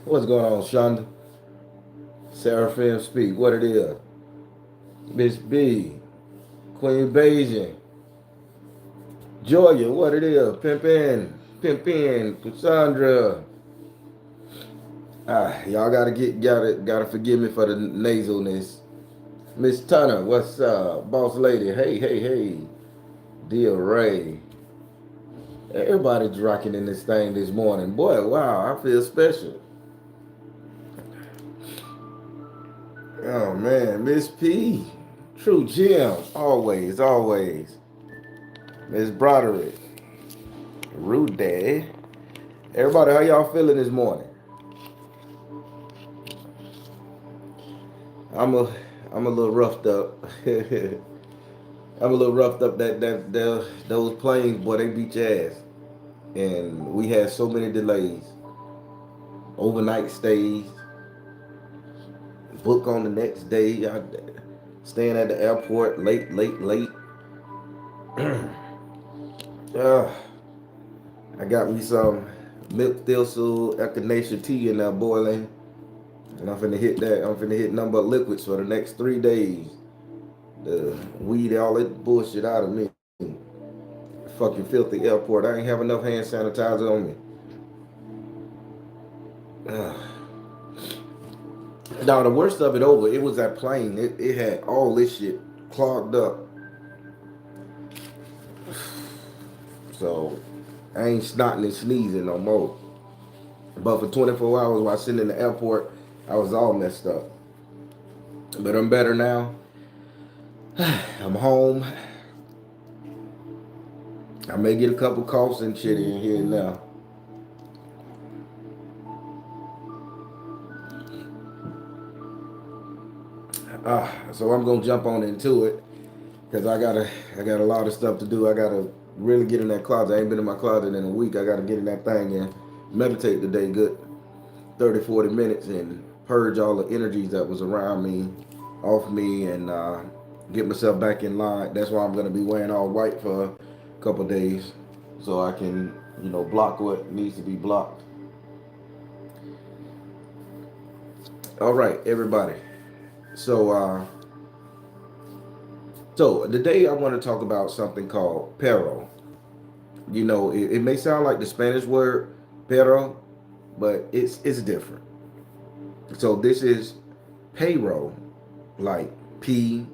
What's going on, Shonda? Seraphim speak. What it is? Miss B, Queen Beijing, Georgia. What it is? Pimpin, Cassandra. Y'all gotta forgive me for the nasalness. Miss Turner, what's up? Boss lady, hey. Dear Ray. Everybody's rocking in this thing this morning. Boy, wow, I feel special. Oh man, Miss P. True Jim. Always. Miss Broderick. Rude Day. Everybody, how y'all feeling this morning? I'm a I'm a little roughed up. I'm a little roughed up that those planes, boy, they beat your ass. And we had so many delays. Overnight stays, book on the next day, staying at the airport late. uh, I got me some milk thistle echinacea tea in there boiling. And I'm finna hit that. I'm finna hit nothing but liquids for the next 3 days. The weed all that bullshit out of me. Fucking filthy airport. I ain't have enough hand sanitizer on me. Now the worst of it over, it was that plane. It had all this shit clogged up. So I ain't snotting and sneezing no more. But for 24 hours while sitting in the airport, I was all messed up. But I'm better now. I'm home. I may get a couple coughs and shit in here now. So I'm gonna jump on into it because I got a lot of stuff to do. I gotta really get in that closet. I ain't been in my closet in a week. I gotta get in that thing and meditate today, good 30, 40 minutes, and purge all the energies that was around me, off me, and get myself back in line. That's why I'm gonna be wearing all white for a couple days, so I can, block what needs to be blocked. All right, everybody. So, today I want to talk about something called Peril. It may sound like the Spanish word Peril, but it's different. So this is payroll, like P,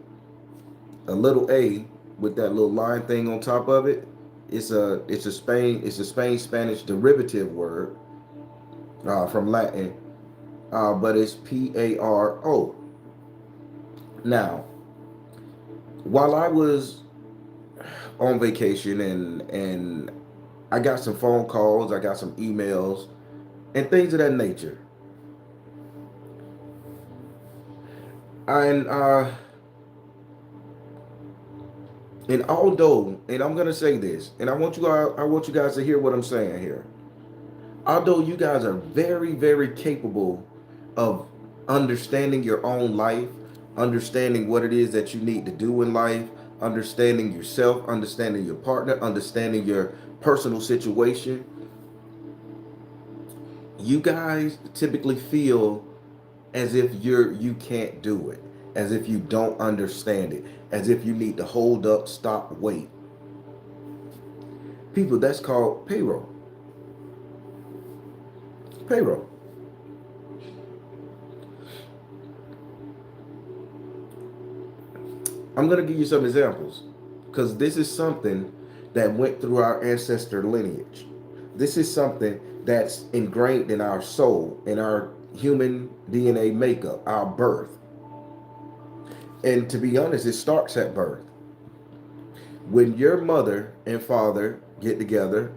a little A with that little line thing on top of it. It's a Spain Spanish derivative word from Latin, but it's Paro. Now, while I was on vacation and I got some phone calls, I got some emails, and things of that nature. And I'm gonna say this, and I want you guys to hear what I'm saying here. Although you guys are very, very capable of understanding your own life, understanding what it is that you need to do in life, understanding yourself, understanding your partner, understanding your personal situation, you guys typically feel as if you can't do it, as if you don't understand it, as if you need to hold up, stop, wait. People, that's called payroll. Payroll. I'm going to give you some examples because this is something that went through our ancestor lineage. This is something that's ingrained in our soul, in our human DNA makeup, our birth. And to be honest, it starts at birth. When your mother and father get together,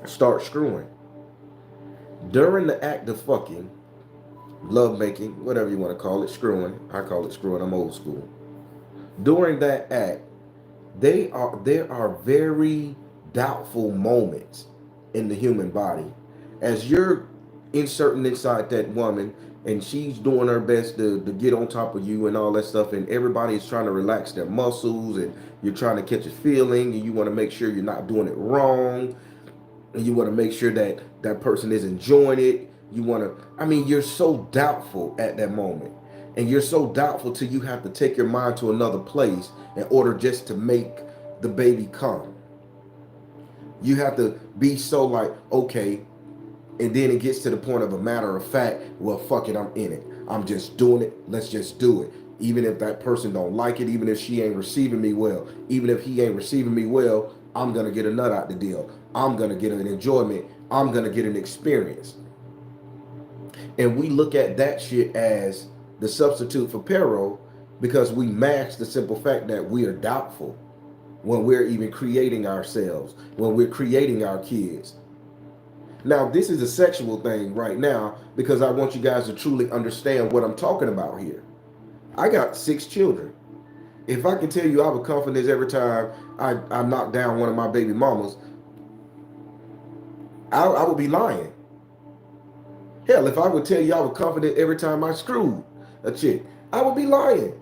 start screwing. During the act of fucking, love making, whatever you want to call it, screwing. I call it screwing. I'm old school. During that act, there are very doubtful moments in the human body. As you're inserting inside that woman and she's doing her best to get on top of you and all that stuff, and everybody is trying to relax their muscles, and you're trying to catch a feeling, and you want to make sure you're not doing it wrong, and you want to make sure that that person is enjoying it. You want to, I mean, you're so doubtful at that moment. And you're so doubtful till you have to take your mind to another place in order just to make the baby come. You have to be so like, okay, and then it gets to the point of a matter of fact, well, fuck it, I'm in it. I'm just doing it. Let's just do it. Even if that person don't like it, even if she ain't receiving me well, even if he ain't receiving me well, I'm gonna get a nut out the deal. I'm gonna get an enjoyment. I'm gonna get an experience. And we look at that shit as the substitute for peril because we mask the simple fact that we are doubtful when we're even creating ourselves, when we're creating our kids. Now, this is a sexual thing right now because I want you guys to truly understand what I'm talking about here. I got 6 children. If I can tell you I have confidence every time I knock down one of my baby mamas, I would be lying. Hell, if I would tell you I was confident every time I screwed a chick, I would be lying.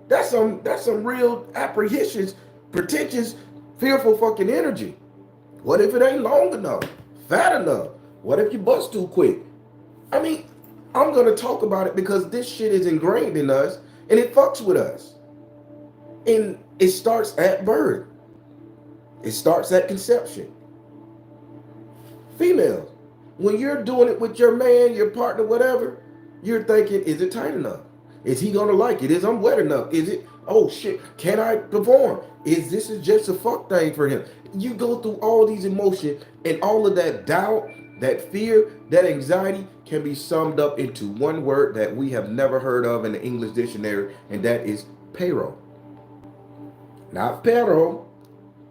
That's some real apprehensions, pretentious, fearful fucking energy. What if it ain't long enough, fat enough? What if you bust too quick? I mean, I'm gonna talk about it because this shit is ingrained in us and it fucks with us. And it starts at birth. It starts at conception. Females, when you're doing it with your man, your partner, whatever, you're thinking, is it tight enough? Is he gonna like it? Is I'm wet enough? Is it, oh shit, can I perform? Is this is just a fuck thing for him? You go through all these emotions and all of that doubt, that fear, that anxiety can be summed up into one word that we have never heard of in the English dictionary, and that is paro. Not peril,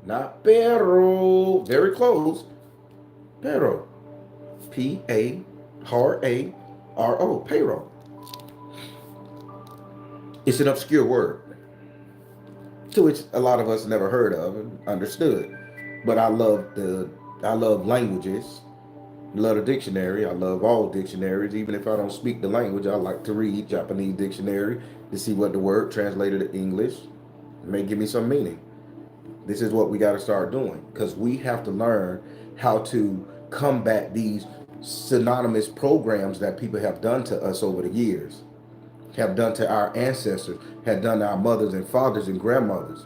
not peril, very close. Peril. P-A-R-A-R-O, payroll. It's an obscure word to which a lot of us never heard of and understood. But I love languages. I love the dictionary. I love all dictionaries. Even if I don't speak the language, I like to read Japanese dictionary to see what the word translated to English may give me some meaning. This is what we got to start doing because we have to learn how to combat these synonymous programs that people have done to us over the years, have done to our ancestors, have done to our mothers and fathers and grandmothers.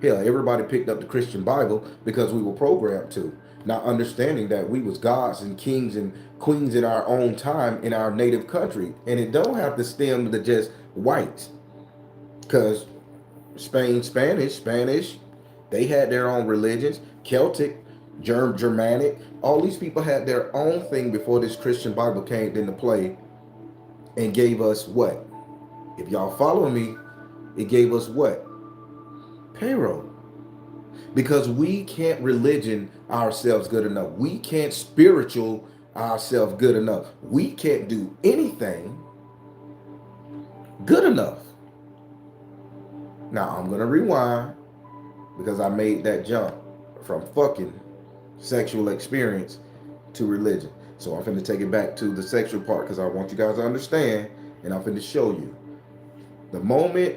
Hell, everybody picked up the Christian Bible because we were programmed to, not understanding that we was gods and kings and queens in our own time in our native country. And it don't have to stem to just whites because Spanish, they had their own religions, Celtic, Germanic. All these people had their own thing before this Christian Bible came into play and gave us what? If y'all follow me, it gave us what? Payroll. Because we can't religion ourselves good enough. We can't spiritual ourselves good enough. We can't do anything good enough. Now I'm going to rewind because I made that jump from fucking sexual experience to religion. So I'm finna take it back to the sexual part because I want you guys to understand and I'm finna show you. The moment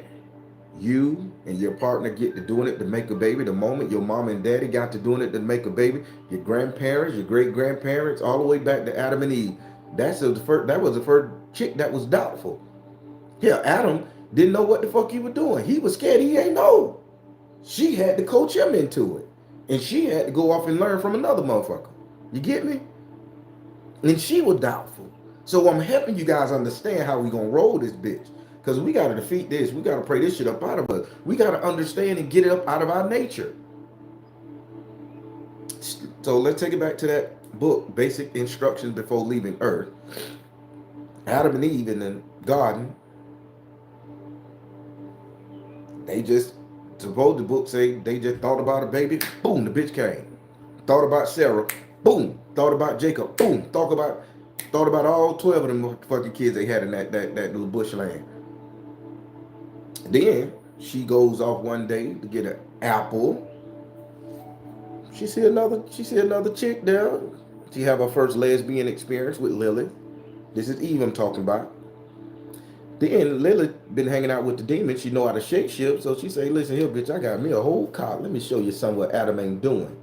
you and your partner get to doing it to make a baby, the moment your mom and daddy got to doing it to make a baby, your grandparents, your great grandparents, all the way back to Adam and Eve, that was the first chick that was doubtful. Yeah, Adam didn't know what the fuck he was doing. He was scared. He ain't know. She had to coach him into it. And she had to go off and learn from another motherfucker. You get me? And she was doubtful. So I'm helping you guys understand how we gonna roll this bitch. Because we gotta defeat this. We gotta pray this shit up out of us. We gotta understand and get it up out of our nature. So let's take it back to that book, Basic Instructions Before Leaving Earth. Adam and Eve in the garden, they just, suppose the book say they just thought about a baby, boom, the bitch came. Thought about Sarah, boom. Thought about Jacob, boom. Thought about all 12 of them fucking kids they had in that little bush land. Then she goes off one day to get an apple. She see another chick there. She have her first lesbian experience with Lilith. This is Eve I'm talking about. Then Lilith been hanging out with the demon. She know how to shake ship. So she say, listen here, bitch, I got me a whole cot. Let me show you something what Adam ain't doing.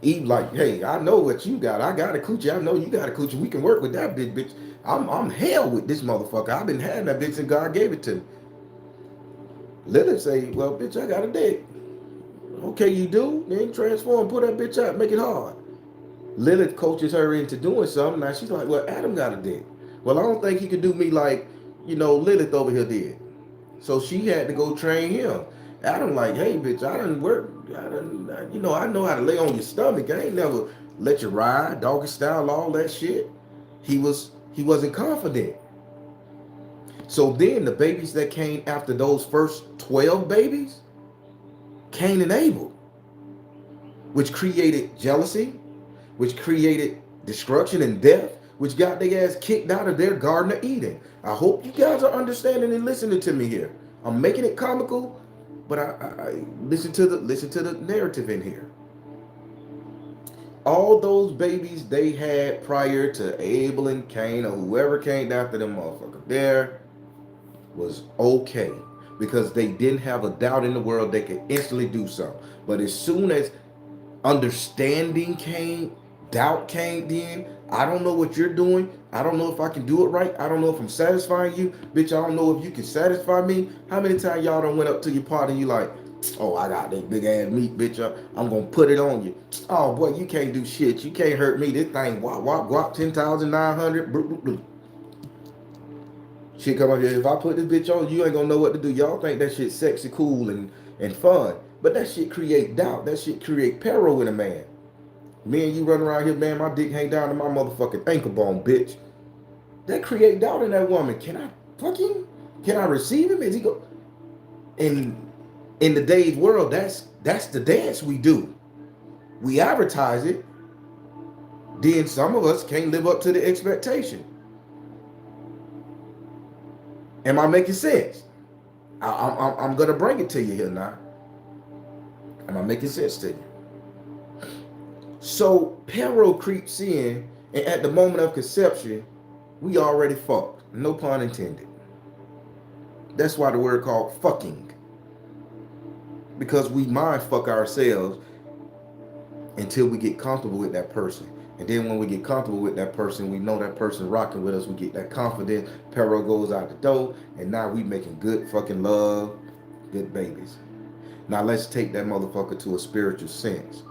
Eve like, hey, I know what you got. I got a coochie. I know you got a coochie. We can work with that bitch. I'm hell with this motherfucker. I've been having that bitch and God gave it to me. Lilith say, well, bitch, I got a dick. Okay, you do? Then transform, put that bitch out, make it hard. Lilith coaches her into doing something. Now she's like, well, Adam got a dick. Well, I don't think he could do me like, Lilith over here did. So she had to go train him. Adam like, hey, bitch, I done work. I know how to lay on your stomach. I ain't never let you ride, doggy style, all that shit. He wasn't confident. So then the babies that came after those first 12 babies, Cain and Abel, which created jealousy, which created destruction and death, which got their ass kicked out of their Garden of Eden. I hope you guys are understanding and listening to me here. I'm making it comical, but I listen to the narrative in here. All those babies they had prior to Abel and Cain or whoever came after them motherfuckers there was okay, because they didn't have a doubt in the world they could instantly do something. But as soon as understanding came, doubt came in. I don't know what you're doing. I don't know if I can do it right. I don't know if I'm satisfying you. Bitch, I don't know if you can satisfy me. How many times y'all done went up to your party and you like, oh, I got that big ass meat, bitch. I'm going to put it on you. Oh, boy, you can't do shit. You can't hurt me. This thing, wop, wop, wop, 10,900. Shit come up here. If I put this bitch on, you ain't going to know what to do. Y'all think that shit sexy, cool, and fun. But that shit create doubt. That shit create peril in a man. Me and you running around here, man, my dick hang down to my motherfucking ankle bone, bitch. That create doubt in that woman. Can I fuck him? Can I receive him? Is he go? In today's world, that's the dance we do. We advertise it. Then some of us can't live up to the expectation. Am I making sense? I'm gonna bring it to you here now. Am I making sense to you? So Peril creeps in, and at the moment of conception, we already fucked. No pun intended. That's why the word called fucking. Because we mind fuck ourselves until we get comfortable with that person. And then when we get comfortable with that person, we know that person rocking with us. We get that confidence. Peril goes out the door, and now we making good fucking love, good babies. Now let's take that motherfucker to a spiritual sense.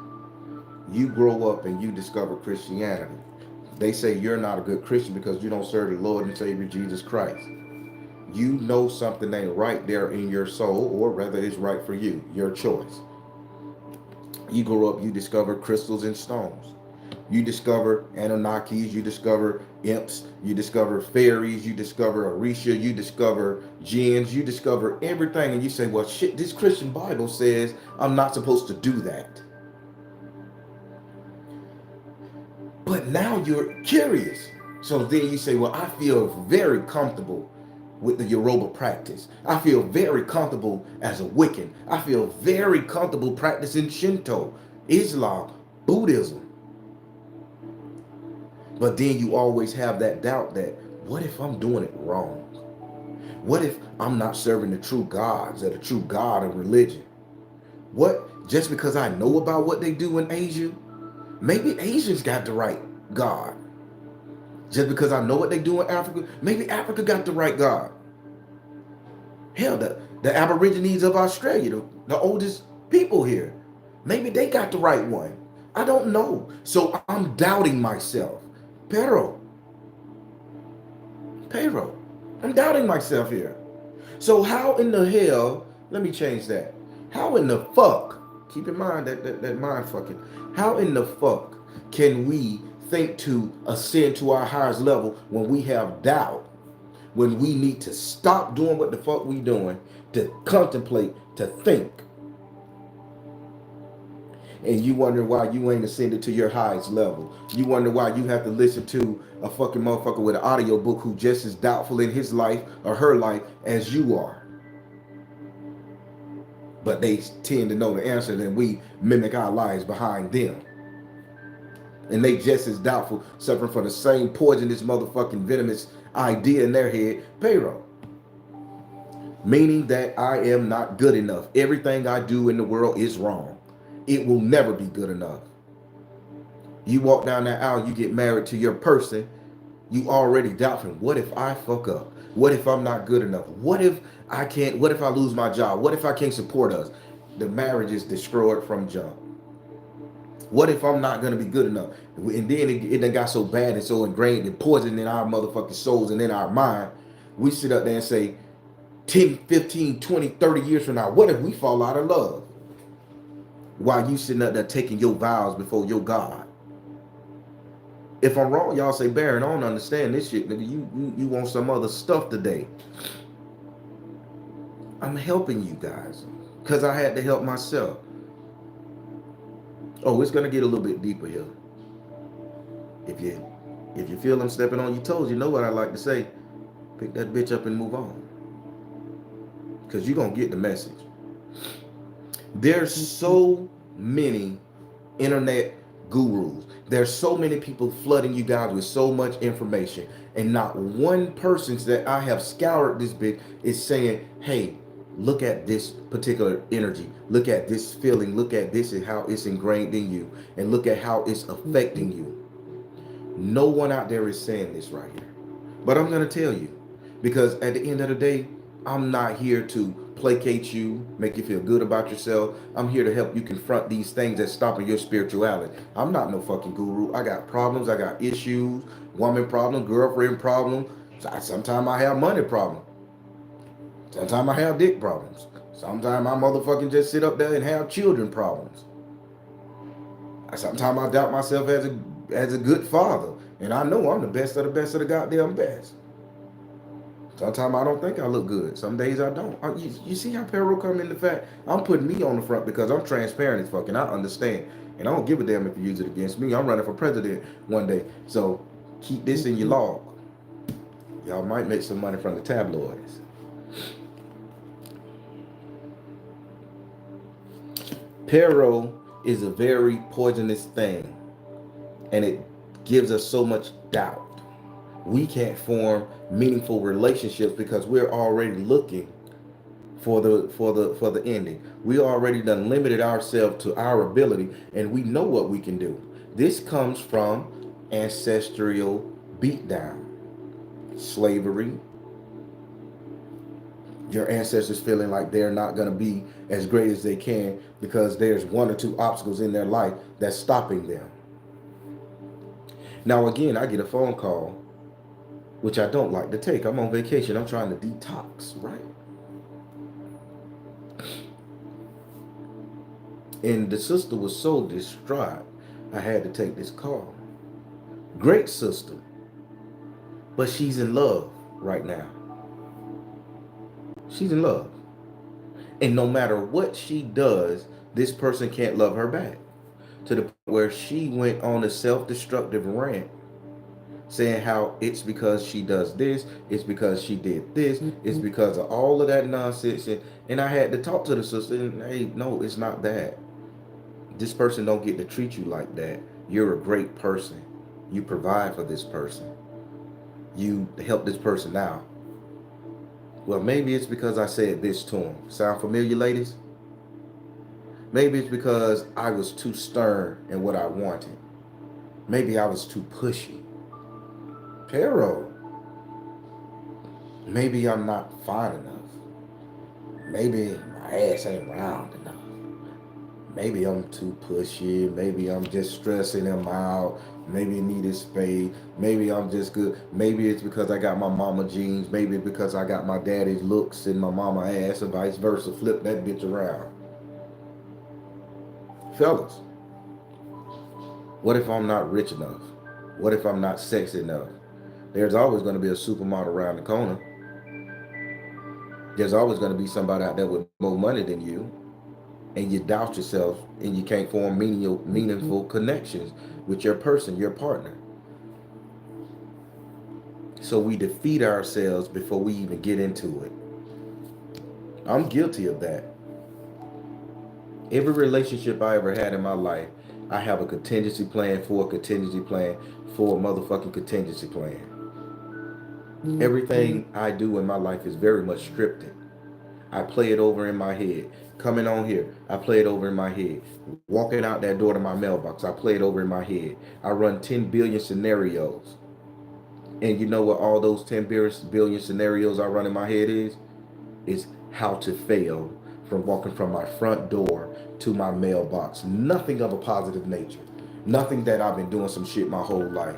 You grow up and you discover Christianity. They say you're not a good Christian because you don't serve the Lord and Savior Jesus Christ. You know something ain't right there in your soul, or rather it's right for you, your choice. You grow up, you discover crystals and stones. You discover Anunnakis, you discover imps, you discover fairies, you discover Orisha, you discover jinns, you discover everything, and you say, well, shit, this Christian Bible says I'm not supposed to do that. But now you're curious. So then you say, well, I feel very comfortable with the Yoruba practice. I feel very comfortable as a Wiccan. I feel very comfortable practicing Shinto, Islam, Buddhism. But then you always have that doubt that, what if I'm doing it wrong? What if I'm not serving the true gods or the true God of religion? What, just because I know about what they do in Asia, maybe Asians got the right God. Just because I know what they do in Africa, maybe Africa got the right God. Hell, the Aborigines of Australia, the oldest people here, maybe they got the right one. I don't know. So I'm doubting myself. Peril. I'm doubting myself here. So how in the hell, let me change that. How in the fuck, keep in mind that mind fucking, how in the fuck can we think to ascend to our highest level when we have doubt, when we need to stop doing what the fuck we doing, to contemplate, to think? And you wonder why you ain't ascended to your highest level. You wonder why you have to listen to a fucking motherfucker with an audio book who just as doubtful in his life or her life as you are. But they tend to know the answer, and we mimic our lives behind them. And they just as doubtful, suffering from the same poisonous motherfucking venomous idea in their head, Peril. Meaning that I am not good enough. Everything I do in the world is wrong. It will never be good enough. You walk down that aisle, you get married to your person, you already doubting, what if I fuck up? What if I'm not good enough? What if I lose my job? What if I can't support us? The marriage is destroyed from jump. What if I'm not gonna be good enough? And then it done got so bad and so ingrained and poisoned in our motherfucking souls and in our mind. We sit up there and say, 10, 15, 20, 30 years from now, what if we fall out of love? While you sitting up there taking your vows before your God. If I'm wrong, y'all say, Baron, I don't understand this shit, nigga. You want some other stuff today. I'm helping you guys. Because I had to help myself. Oh, it's gonna get a little bit deeper here. If you feel I'm stepping on your toes, you know what I like to say. Pick that bitch up and move on. Because you're gonna get the message. There's so many internet gurus. There's so many people flooding you guys with so much information. And not one person that I have scoured this bit is saying, hey, look at this particular energy. Look at this feeling. Look at this and how it's ingrained in you. And look at how it's affecting you. No one out there is saying this right here. But I'm going to tell you. Because at the end of the day, I'm not here to placate you, make you feel good about yourself. I'm here to help you confront these things that's stopping your spirituality. I'm not no fucking guru. I got problems. I got issues, woman problem, girlfriend problem. Sometimes I have money problem. Sometimes I have dick problems. Sometimes I motherfucking just sit up there and have children problems. Sometimes I doubt myself as a good father. And I know I'm the best of the goddamn best. Sometimes I don't think I look good. Some days I don't. You see how Peril come in the fact? I'm putting me on the front because I'm transparent as fuck and I understand. And I don't give a damn if you use it against me. I'm running for president one day. So keep this in your log. Y'all might make some money from the tabloids. Peril is a very poisonous thing. And it gives us so much doubt. We can't form meaningful relationships because we're already looking for the ending. We already done limited ourselves to our ability and we know what we can do. This comes from ancestral beatdown, slavery, your ancestors feeling like they're not going to be as great as they can because there's one or two obstacles in their life that's stopping them. Now again, I get a phone call, which I don't like to take. I'm on vacation. I'm trying to detox, right? And the sister was so distraught, I had to take this call. Great sister, but she's in love right now. She's in love. And no matter what she does, this person can't love her back. To the point where she went on a self-destructive rant saying how it's because she does this, it's because she did this, it's because of all of that nonsense. And I had to talk to the sister and, hey, no, it's not that. This person don't get to treat you like that. You're a great person. You provide for this person. You help this person out. Well, maybe it's because I said this to him. Sound familiar, ladies? Maybe it's because I was too stern in what I wanted. Maybe I was too pushy. Peril. Maybe I'm not fine enough. Maybe my ass ain't round enough. Maybe I'm too pushy. Maybe I'm just stressing him out. Maybe he needed space. Maybe I'm just good. Maybe it's because I got my mama genes. Maybe it's because I got my daddy's looks and my mama ass, or vice versa. Flip that bitch around. Fellas, what if I'm not rich enough? What if I'm not sexy enough? There's always going to be a supermodel around the corner. There's always going to be somebody out there with more money than you. And you doubt yourself and you can't form meaningful connections with your person, your partner. So we defeat ourselves before we even get into it. I'm guilty of that. Every relationship I ever had in my life, I have a contingency plan for a contingency plan for a motherfucking contingency plan. Everything I do in my life is very much scripted. I play it over in my head. Coming on here, I play it over in my head. Walking out that door to my mailbox, I play it over in my head. I run 10 billion scenarios. And you know what all those 10 billion scenarios I run in my head is? Is how to fail from walking from my front door to my mailbox. Nothing of a positive nature. Nothing that I've been doing some shit my whole life.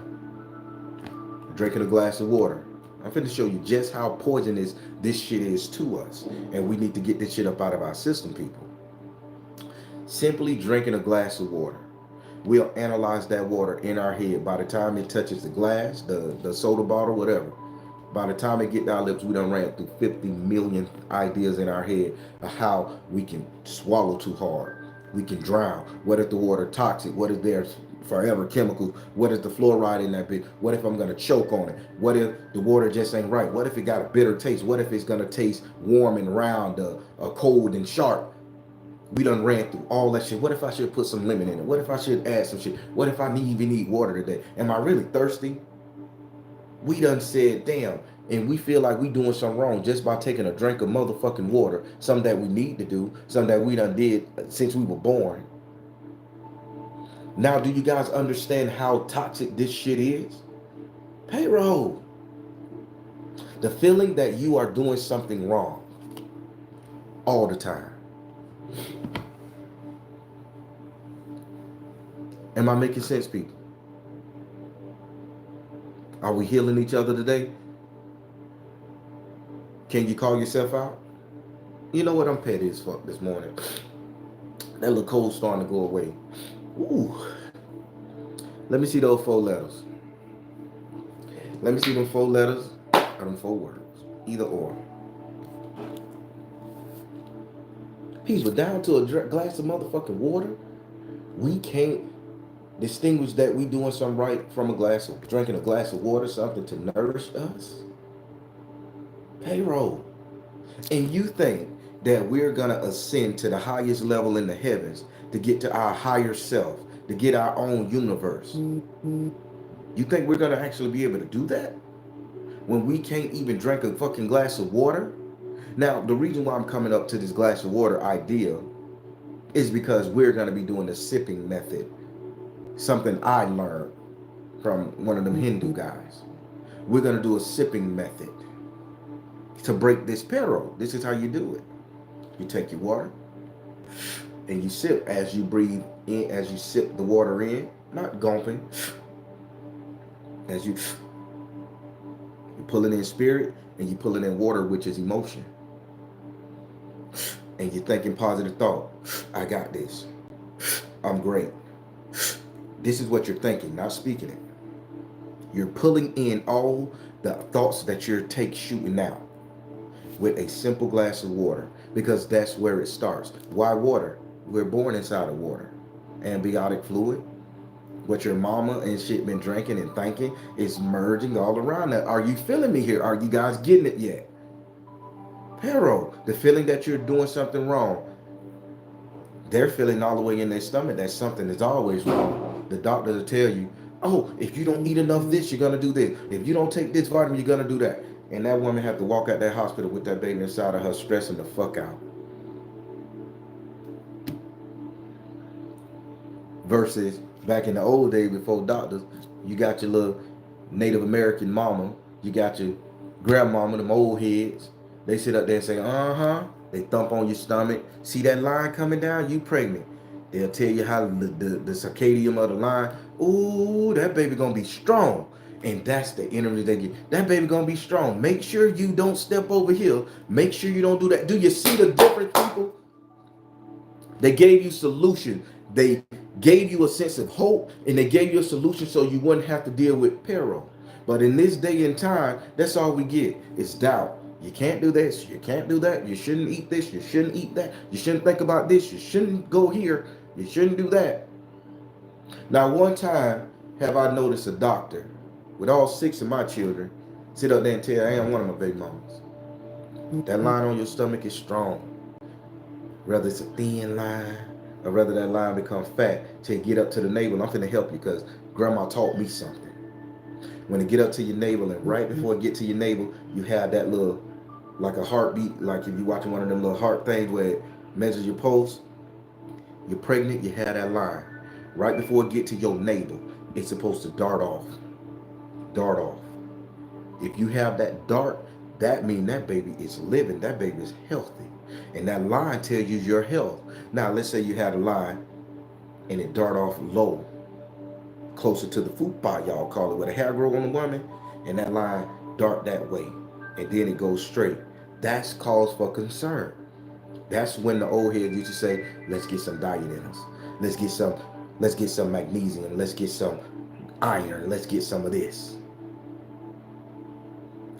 Drinking a glass of water. I'm finna show you just how poisonous this shit is to us. And we need to get this shit up out of our system, people. Simply drinking a glass of water. We'll analyze that water in our head. By the time it touches the glass, the soda bottle, whatever, by the time it get to our lips, we done ran through 50 million ideas in our head of how we can swallow too hard. We can drown. What if the water toxic? What if there's forever chemicals? What is the fluoride in that bit? What if I'm gonna choke on it? What if the water just ain't right? What if it got a bitter taste? What if it's gonna taste warm and round, cold and sharp? We done ran through all that shit. What if I should put some lemon in it? What if I should add some shit? What if I even need water today? Am I really thirsty? We done said, damn, and we feel like we doing something wrong just by taking a drink of motherfucking water, something that we need to do, something that we done did since we were born. Now, do you guys understand how toxic this shit is? Peril. The feeling that you are doing something wrong all the time. Am I making sense, people? Are we healing each other today? Can you call yourself out? You know what? I'm petty as fuck this morning. That little cold starting to go away. Ooh. Let me see those 4 letters. Let me see them 4 letters or them 4 words. Either or. Peace, but down to a glass of motherfucking water, we can't distinguish that we doing something right from drinking a glass of water, something to nourish us. Peril. And you think that we're gonna ascend to the highest level in the heavens to get to our higher self, to get our own universe. You think we're gonna actually be able to do that when we can't even drink a fucking glass of water? Now, the reason why I'm coming up to this glass of water idea is because we're gonna be doing the sipping method. Something I learned from one of them Hindu guys. We're gonna do a sipping method to break this peril. This is how you do it. You take your water and you sip as you breathe in, as you sip the water in, not gulping. As you pull it in spirit and you pull it in water, which is emotion. And you're thinking positive thought. I got this. I'm great. This is what you're thinking, not speaking it. You're pulling in all the thoughts that you're shooting out with a simple glass of water, because that's where it starts. Why water? We're born inside of water. Ambiotic fluid, what your mama and shit been drinking and thinking, is merging all around that. Are you feeling me here? Are you guys getting it yet? Peril, the feeling that you're doing something wrong. They're feeling all the way in their stomach that something is always wrong. The doctor will tell you, oh, if you don't eat enough this, you're gonna do this. If you don't take this vitamin, you're gonna do that. And that woman had to walk out that hospital with that baby inside of her, stressing the fuck out. Versus back in the old days before doctors, you got your little Native American mama, you got your grandmama, them old heads. They sit up there and say, They thump on your stomach. See that line coming down? You pregnant. They'll tell you how the circadian of the line. Ooh, that baby gonna be strong. And that's the energy they get. That baby gonna be strong. Make sure you don't step over here. Make sure you don't do that. Do you see the difference, people? They gave you solution. They gave you a sense of hope, and they gave you a solution so you wouldn't have to deal with peril. But in this day and time, that's all we get. It's doubt. You can't do this. You can't do that. You shouldn't eat this. You shouldn't eat that. You shouldn't think about this. You shouldn't go here. You shouldn't do that. Now, one time have I noticed a doctor with all 6 of my children sit up there and tell, I am one of my baby mamas. That line on your stomach is strong. Whether it's a thin line or whether that line becomes fat to get up to the navel. I'm finna help you because grandma taught me something. When it get up to your navel and right before it get to your navel, you have that little like a heartbeat, like if you're watching one of them little heart things where it measures your pulse. You're pregnant, you have that line. Right before it get to your navel, it's supposed to dart off. Dart off. If you have that dart, that means that baby is living. That baby is healthy. And that line tells you your health. Now, let's say you had a line and it dart off low, closer to the fupa, y'all call it, where the hair grow on the woman, and that line dart that way. And then it goes straight. That's cause for concern. That's when the old heads used to say, let's get some diet in us. Let's get some, let's get some magnesium. Let's get some iron. Let's get some of this.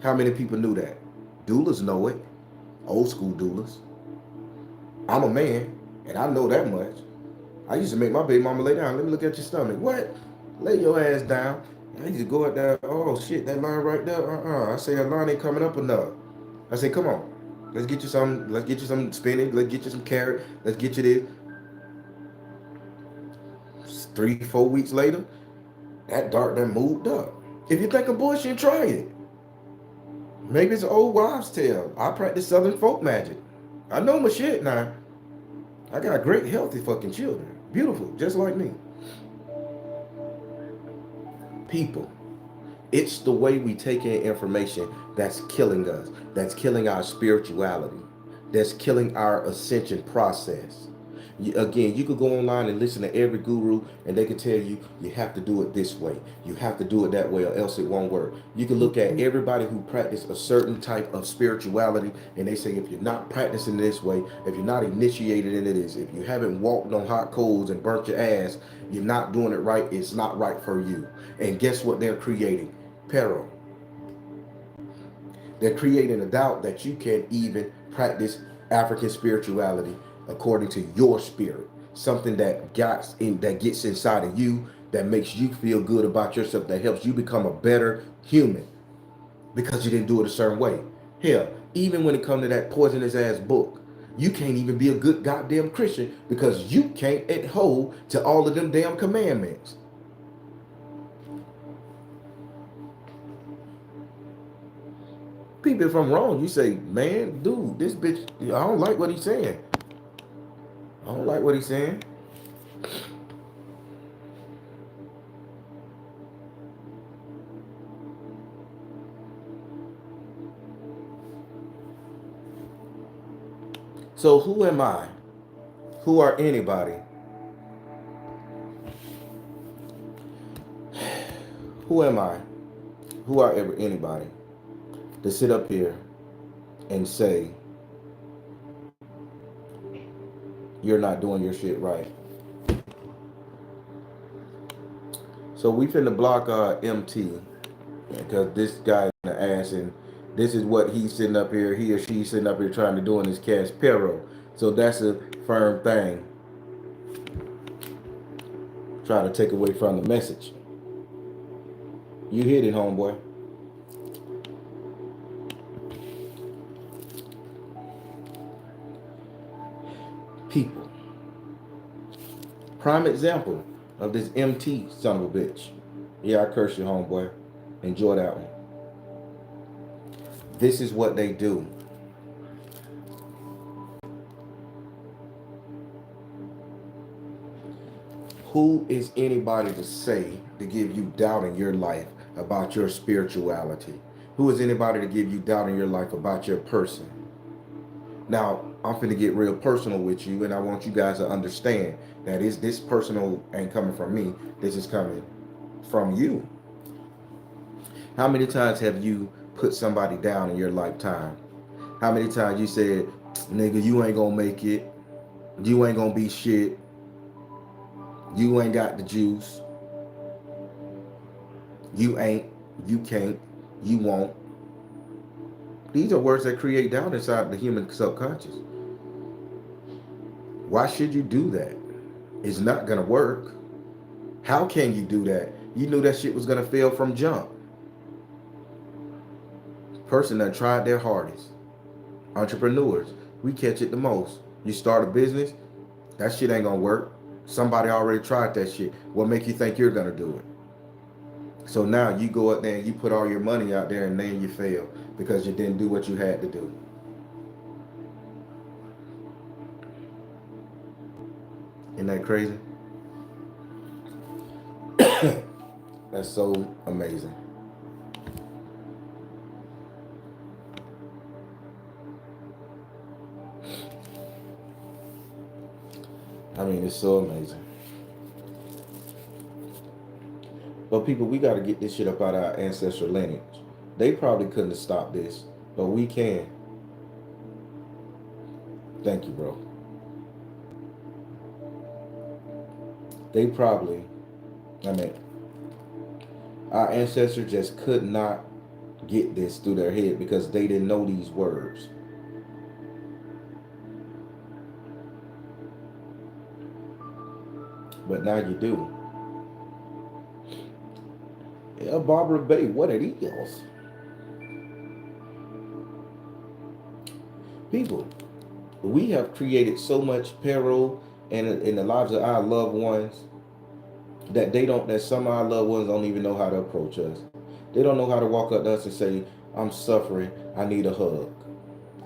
How many people knew that? Doulas know it. Old school doulas. I'm a man, and I know that much. I used to make my baby mama lay down. Let me look at your stomach. What? Lay your ass down. I used to go out there. Oh shit, that line right there. I say that line ain't coming up enough. I say, come on. Let's get you some. Let's get you some spinach. Let's get you some carrot. Let's get you this. 3, 4 weeks later, that dart done moved up. If you think of bullshit, try it. Maybe it's an old wives' tale. I practice Southern folk magic. I know my shit now. I got great, healthy fucking children. Beautiful, just like me. People. It's the way we take in information that's killing us. That's killing our spirituality. That's killing our ascension process. Again, you could go online and listen to every guru and they can tell you, you have to do it this way. You have to do it that way or else it won't work. You can look at everybody who practice a certain type of spirituality and they say, if you're not practicing this way, if you're not initiated into this, if you haven't walked on hot coals and burnt your ass, you're not doing it right. It's not right for you. And guess what they're creating? Peril. They're creating a doubt that you can even practice African spirituality according to your spirit. Something that gets inside of you, that makes you feel good about yourself, that helps you become a better human because you didn't do it a certain way. Hell, even when it comes to that poisonous ass book, you can't even be a good goddamn Christian because you can't adhere to all of them damn commandments. People, if I'm wrong, you say, man, dude, this bitch, I don't like what he's saying. I don't like what he's saying. So who am I? Who are anybody? Who am I? Who are ever anybody to sit up here and say you're not doing your shit right? So we finna block MT because this guy in the ass, and this is what he's sitting up here, he or she's sitting up here trying to do in his cash Peril. So that's a firm thing. Try to take away from the message. You hit it, homeboy. People. Prime example of this MT son of a bitch. Yeah, I curse you, homeboy. Enjoy that one. This is what they do. Who is anybody to say, to give you doubt in your life about your spirituality? Who is anybody to give you doubt in your life about your person? Now, I'm finna get real personal with you, and I want you guys to understand that this personal ain't coming from me. This is coming from you. How many times have you put somebody down in your lifetime? How many times you said, nigga, you ain't gonna make it. You ain't gonna be shit. You ain't got the juice. You ain't. You can't. You won't. These are words that create doubt inside the human subconscious. Why should you do that? It's not gonna work. How can you do that? You knew that shit was gonna fail from jump. Person that tried their hardest. Entrepreneurs, we catch it the most. You start a business, that shit ain't gonna work. Somebody already tried that shit. What make you think you're gonna do it? So now you go up there and you put all your money out there and then you fail because you didn't do what you had to do. Isn't that crazy? That's so amazing. I mean, it's so amazing. But people, we got to get this shit up out of our ancestral lineage. They probably couldn't have stopped this, but we can. Thank you, bro. They probably, I mean, our ancestors just could not get this through their head because they didn't know these words. But now you do. Yeah, Barbara Bay, what it is. People, we have created so much peril in the lives of our loved ones that that some of our loved ones don't even know how to approach us. They don't know how to walk up to us and say, I'm suffering, I need a hug.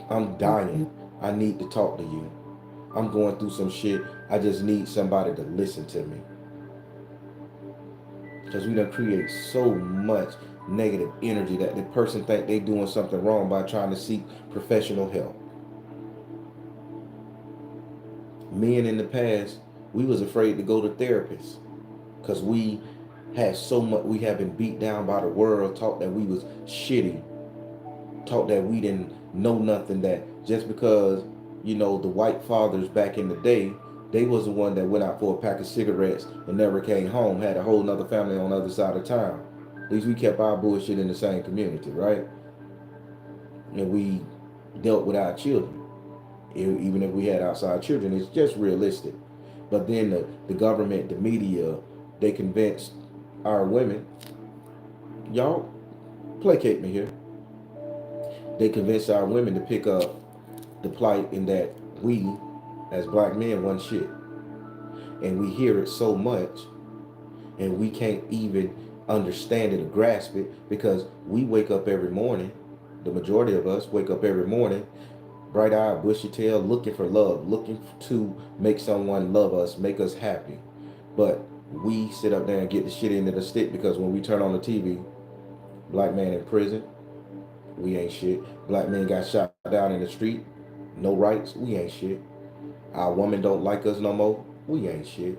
I'm dying, I need to talk to you. I'm going through some shit, I just need somebody to listen to me. Because we done create so much negative energy that the person think they doing something wrong by trying to seek professional help. Men in the past, we was afraid to go to therapists because we had so much, we have been beat down by the world, taught that we was shitty, taught that we didn't know nothing, that just because, the white fathers back in the day, they was the one that went out for a pack of cigarettes and never came home, had a whole nother family on the other side of town. At least we kept our bullshit in the same community, right? And we dealt with our children. Even if we had outside children, it's just realistic. But then the government, the media, they convinced our women, y'all placate me here. They convinced our women to pick up the plight in that we, as black men, want shit. And we hear it so much, and we can't even understand it or grasp it because we wake up every morning. The majority of us wake up every morning bright eyed, bushy tail, looking for love, looking to make someone love us, make us happy. But we sit up there and get the shit into the stick because when we turn on the TV, black man in prison, we ain't shit. Black men got shot down in the street, no rights, we ain't shit. Our woman don't like us no more, we ain't shit.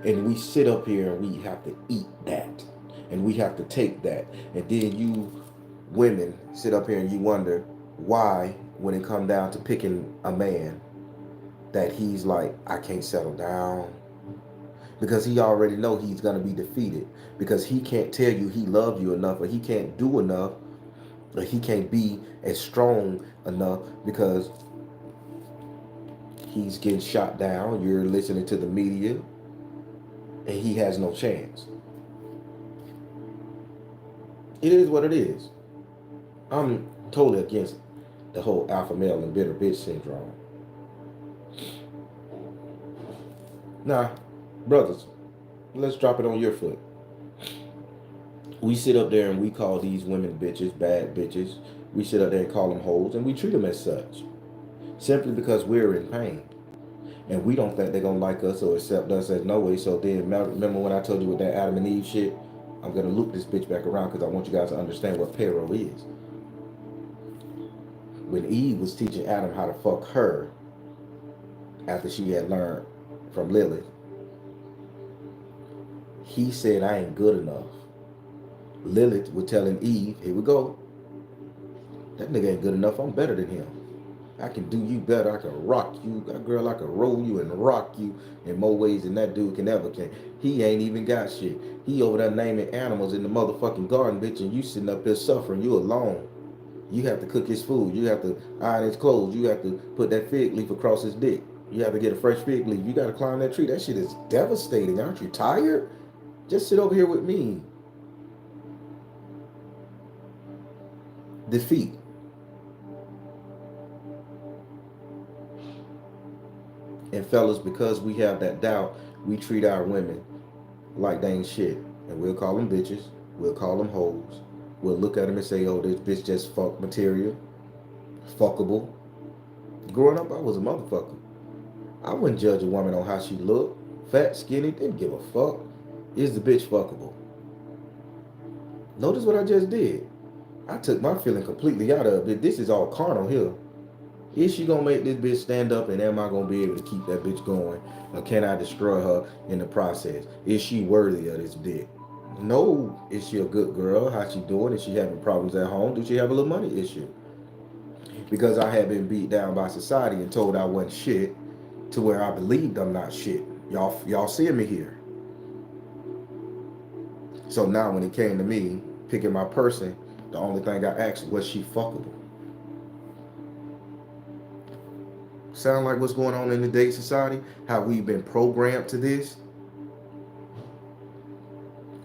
And we sit up here and we have to eat that. And we have to take that. And then you women sit up here and you wonder why, when it come down to picking a man, that he's like, I can't settle down. Because he already know he's gonna be defeated. Because he can't tell you he loves you enough, or he can't do enough, or he can't be as strong enough because he's getting shot down. You're listening to the media, and he has no chance. It is what it is. I'm totally against the whole alpha male and bitter bitch syndrome. Now, brothers, let's drop it on your foot. We sit up there and we call these women bitches, bad bitches. We sit up there and call them hoes, and we treat them as such. Simply because we're in pain. And we don't think they're going to like us or accept us as no way. So then, remember when I told you with that Adam and Eve shit? I'm going to loop this bitch back around because I want you guys to understand what Peril is. When Eve was teaching Adam how to fuck her after she had learned from Lilith, he said, I ain't good enough. Lilith was telling Eve, here we go. That nigga ain't good enough. I'm better than him. I can do you better. I can rock you. Girl, I can roll you and rock you in more ways than that dude can ever can. He ain't even got shit. He over there naming animals in the motherfucking garden, bitch, and you sitting up there suffering. You alone. You have to cook his food. You have to iron his clothes. You have to put that fig leaf across his dick. You have to get a fresh fig leaf. You got to climb that tree. That shit is devastating. Aren't you tired? Just sit over here with me. Defeat. And fellas, because we have that doubt, we treat our women like they ain't shit. And we'll call them bitches. We'll call them hoes. We'll look at them and say, oh, this bitch just material. Fuckable. Growing up, I was a motherfucker. I wouldn't judge a woman on how she look. Fat, skinny, didn't give a fuck. Is the bitch fuckable? Notice what I just did. I took my feeling completely out of it. This is all carnal here. Is she gonna make this bitch stand up, and am I gonna be able to keep that bitch going? Or can I destroy her in the process? Is she worthy of this dick? No. Is she a good girl? How's she doing? Is she having problems at home? Do she have a little money issue? Because I had been beat down by society and told I wasn't shit, to where I believed I'm not shit. Y'all seeing me here. So now when it came to me picking my person, the only thing I asked was she fuckable. Sound like what's going on in today's society? How we've been programmed to this?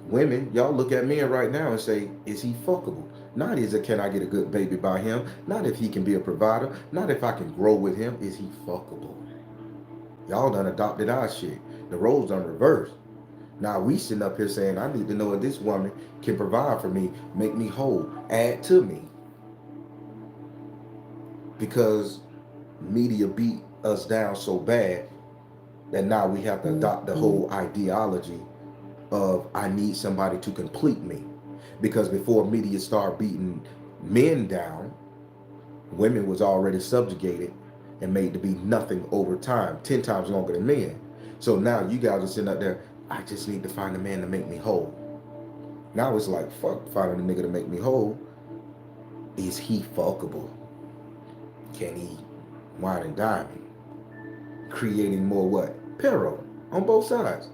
Women, y'all look at men right now and say, is he fuckable? Not is it, can I get a good baby by him? Not if he can be a provider. Not if I can grow with him. Is he fuckable? Y'all done adopted our shit. The roles done reversed. Now we sitting up here saying, I need to know if this woman can provide for me, make me whole, add to me. Because media beat us down so bad that now we have to adopt the whole ideology of I need somebody to complete me. Because before media started beating men down, women was already subjugated and made to be nothing over time, 10 times longer than men. So now you guys are sitting up there, I just need to find a man to make me whole. Now it's like, fuck finding a nigga to make me whole. Is he fuckable? Can he wine and dine me? Creating more what? Peril on both sides.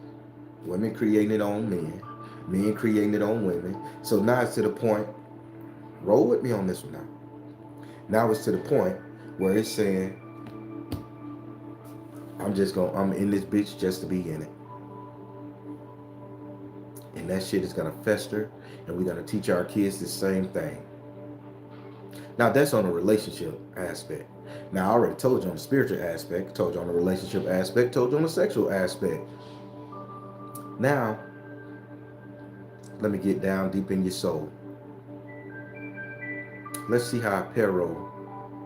Women creating it on men. Men creating it on women. So now it's to the point, roll with me on this one now. Now it's to the point where it's saying, I'm in this bitch just to be in it. And that shit is gonna fester, and we're gonna teach our kids the same thing. Now that's on the relationship aspect. Now I already told you on the spiritual aspect, told you on the relationship aspect, told you on the sexual aspect. Now, let me get down deep in your soul. Let's see how Peril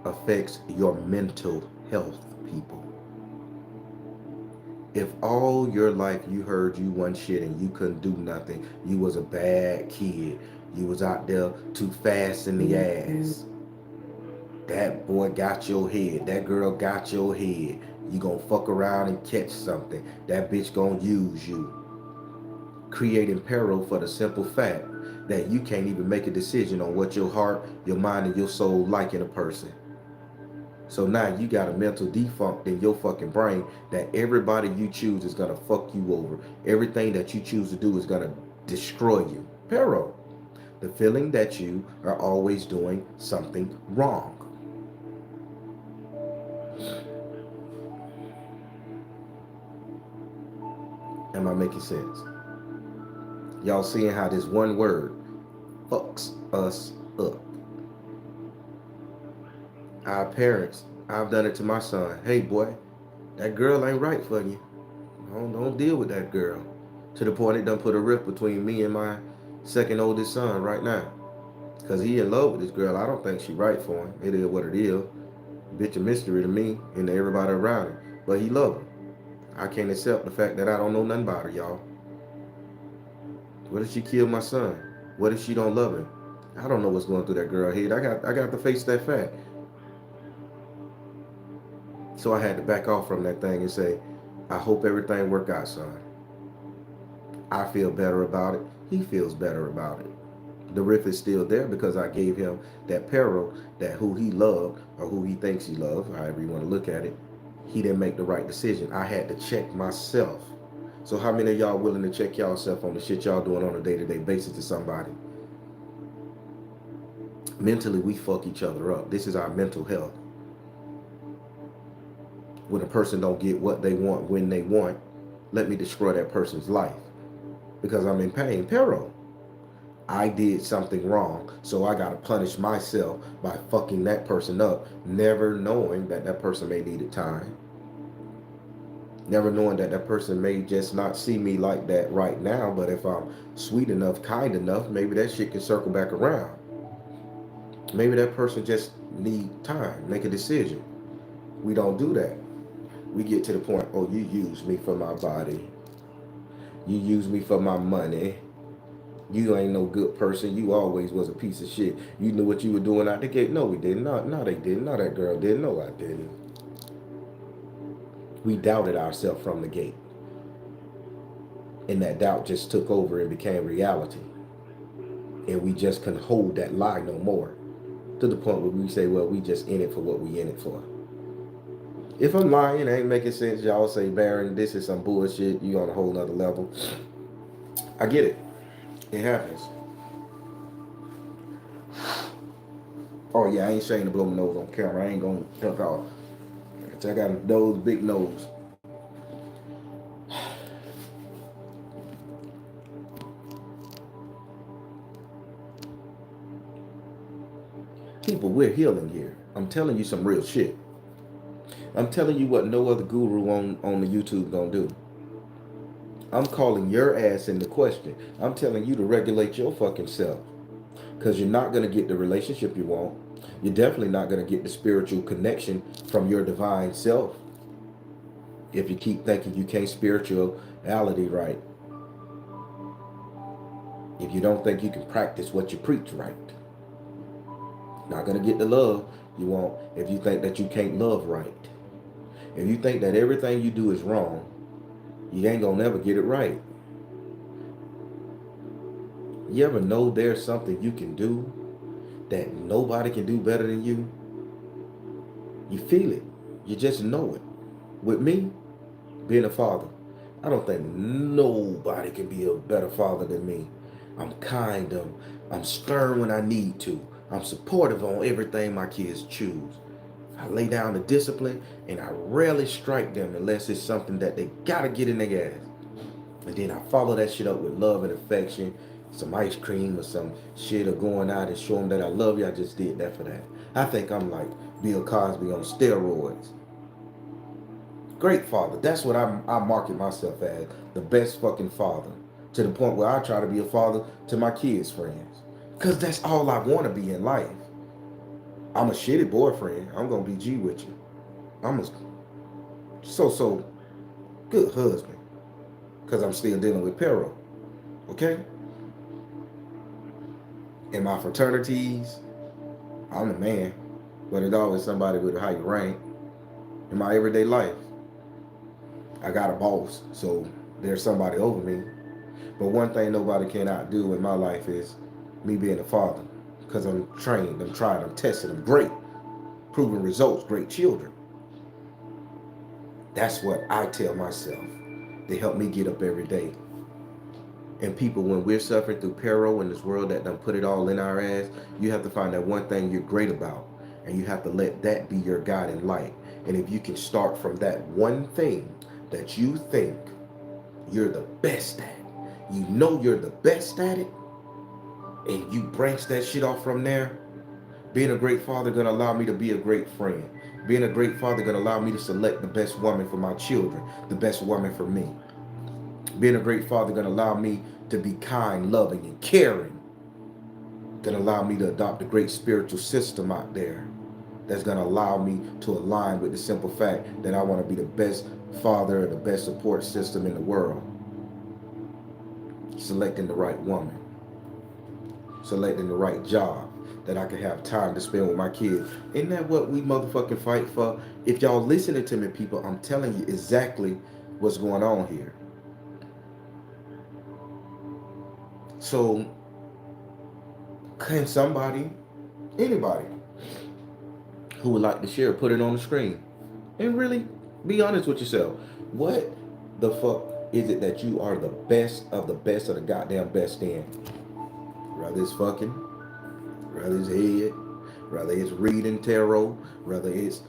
affects your mental health, people. If all your life you heard you one shit and you couldn't do nothing, you was a bad kid, you was out there too fast in the ass, that boy got your head, that girl got your head, you gonna fuck around and catch something, that bitch gonna use you. Creating peril for the simple fact that you can't even make a decision on what your heart, your mind, and your soul like in a person. So now you got a mental defunct in your fucking brain that everybody you choose is gonna fuck you over. Everything that you choose to do is gonna destroy you. Peril. The feeling that you are always doing something wrong. Am I making sense? Y'all seeing how this one word fucks us up. Our parents, I've done it to my son. Hey boy, that girl ain't right for you. Don't deal with that girl. To the point it done put a rift between me and my second oldest son right now. Because he in love with this girl. I don't think she right for him. It is what it is. Bitch a mystery to me and to everybody around him. But he love her. I can't accept the fact that I don't know nothing about her, y'all. What if she killed my son? What if she don't love him? I don't know what's going through that girl's head. I got to face that fact. So I had to back off from that thing and say, I hope everything work out, son. I feel better about it. He feels better about it. The rift is still there because I gave him that peril that who he loved or who he thinks he loved, however you want to look at it, he didn't make the right decision. I had to check myself. So how many of y'all willing to check y'allself on the shit y'all doing on a day-to-day basis to somebody? Mentally, we fuck each other up. This is our mental health. When a person don't get what they want when they want, let me destroy that person's life because I'm in pain. Peril. I did something wrong, so I gotta punish myself by fucking that person up, never knowing that that person may need time. Never knowing that that person may just not see me like that right now, but if I'm sweet enough, kind enough, maybe that shit can circle back around. Maybe that person just need time, make a decision. We don't do that. we get to the point, oh, you use me for my body. You use me for my money. You ain't no good person. You always was a piece of shit. You knew what you were doing out the gate. No, we didn't. No, they didn't. No, that girl didn't. No, I didn't. We doubted ourselves from the gate. And that doubt just took over and became reality. And we just couldn't hold that lie no more. To the point where we say, well, we just in it for what we in it for. If I'm lying, it ain't making sense. Y'all say, Baron, this is some bullshit. You on a whole nother level. I get it. It happens. Oh yeah, I ain't saying to blow my nose on camera. I ain't gonna duck off. I got a nose, big nose. People, we're healing here. I'm telling you some real shit. I'm telling you what no other guru on the YouTube gonna do. I'm calling your ass into question. I'm telling you to regulate your fucking self. Because you're not gonna get the relationship you want. You're definitely not gonna get the spiritual connection from your divine self. If you keep thinking you can't spirituality right. If you don't think you can practice what you preach right. Not gonna get the love you want if you think that you can't love right. If you think that everything you do is wrong, you ain't gonna never get it right. You ever know there's something you can do that nobody can do better than you? You feel it. You just know it. With me, being a father, I don't think nobody can be a better father than me. I'm kind. I'm stern when I need to. I'm supportive on everything my kids choose. I lay down the discipline and I rarely strike them unless it's something that they gotta get in their ass. And then I follow that shit up with love and affection, some ice cream or some shit, or going out and show them that I love you. I just did that for that. I think I'm like Bill Cosby on steroids. Great father. That's what I market myself as. The best fucking father. To the point where I try to be a father to my kids' friends. Because that's all I want to be in life. I'm a shitty boyfriend. I'm going to be G with you. I'm a so good husband. Because I'm still dealing with Peril. Okay? In my fraternities, I'm the man. But it's always somebody with a higher rank. In my everyday life, I got a boss. So there's somebody over me. But one thing nobody can outdo in my life is me being a father. Because I'm trained, I'm tried, I'm tested, I'm great. Proven results, great children. That's what I tell myself. They help me get up every day. And people, when we're suffering through peril in this world that done put it all in our ass, you have to find that one thing you're great about. And you have to let that be your guiding light. And if you can start from that one thing that you think you're the best at, you know you're the best at it, and you branch that shit off from there, being a great father gonna allow me to be a great friend. Being a great father gonna allow me to select the best woman for my children, the best woman for me. Being a great father gonna allow me to be kind, loving, and caring. Gonna allow me to adopt a great spiritual system out there. That's gonna allow me to align with the simple fact that I want to be the best father, the best support system in the world. Selecting the right woman. Selecting the right job that I can have time to spend with my kids. Isn't that what we motherfucking fight for? If y'all listening to me, people, I'm telling you exactly what's going on here. So, can somebody, anybody, who would like to share, put it on the screen. And really be honest with yourself. What the fuck is it that you are the best of the goddamn best in? Whether it's fucking, whether it's head, whether it's reading tarot, whether it's